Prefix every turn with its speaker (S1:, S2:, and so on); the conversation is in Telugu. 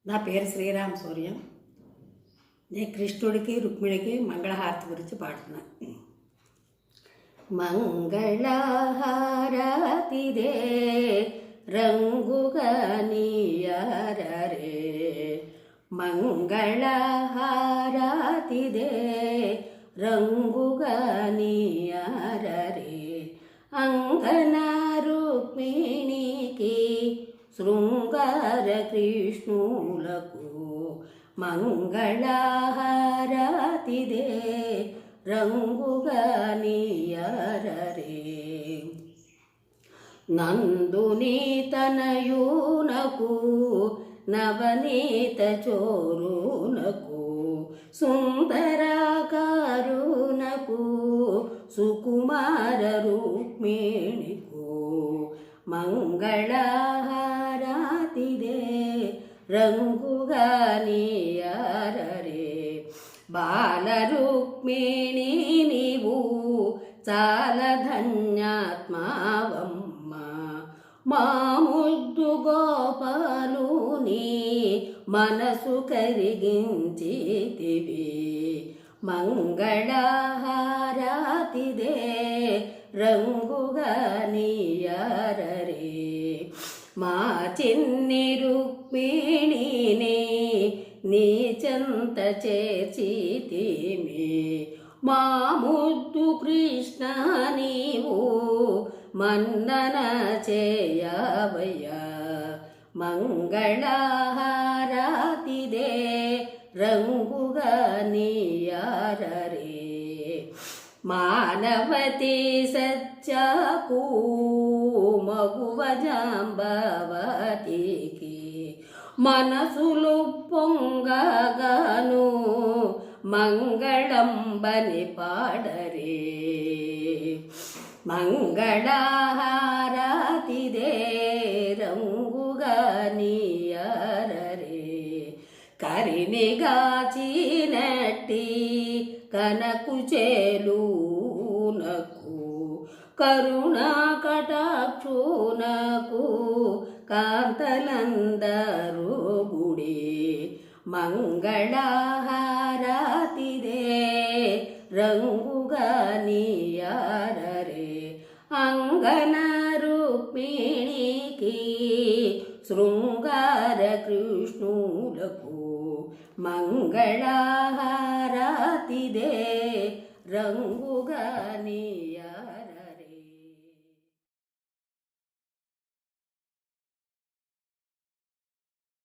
S1: నా పేరు శ్రీరామ్ సూర్యం. నేను కృష్ణుడికి రుక్మిణికి మంగళహారతి గురించి పాడుతున్నా. మంగళహారతిదే రంగుగా నీయరరే, మంగళహారతిదే రంగుగా నీయరరే, అంగన రుక్మిణికి శృంగార కృష్ణులకు మంగళహారతిదే రంగుగా నీయరరే. నందుని తనయునకు నవనీత చోరునకు సుందరకారునకు సుకుమార రుక్మిణికు మంగళహారతిదే రంగుగా నీయరరే. బాల రుక్మిణి నీవు చాలా ధన్యాత్మావమ్మ, మా ముద్దు గోపాలుని మనసు కరిగించితివి. మంగళహారతిదే రంగుగా నీయరరే. మా చిన్ని రుక్మిణిని నీ చెంత చేర్చితిమి, మా ముద్దు కృష్ణ నీవు మన్నన చేయవయ్యా. మంగళహారతిదే రంగుగా నీయరరే. మానవతి సత్యకు మగువ జాంబవతికి మనసులు పొంగగాను మంగళంబని పాడరే. మంగళహారతిదే రంగుగా నీయరరే. కరినిగాచినట్టి కనకు చేలునకు కరుణా కటాక్షునకు కాంతలందరూ గుడి మంగళహారతిదే రంగుగా నీయరరే. అంగన రుక్మిణికి శృంగార కృష్ణులకు మంగళహారతిదే రంగుగా నీయరరే.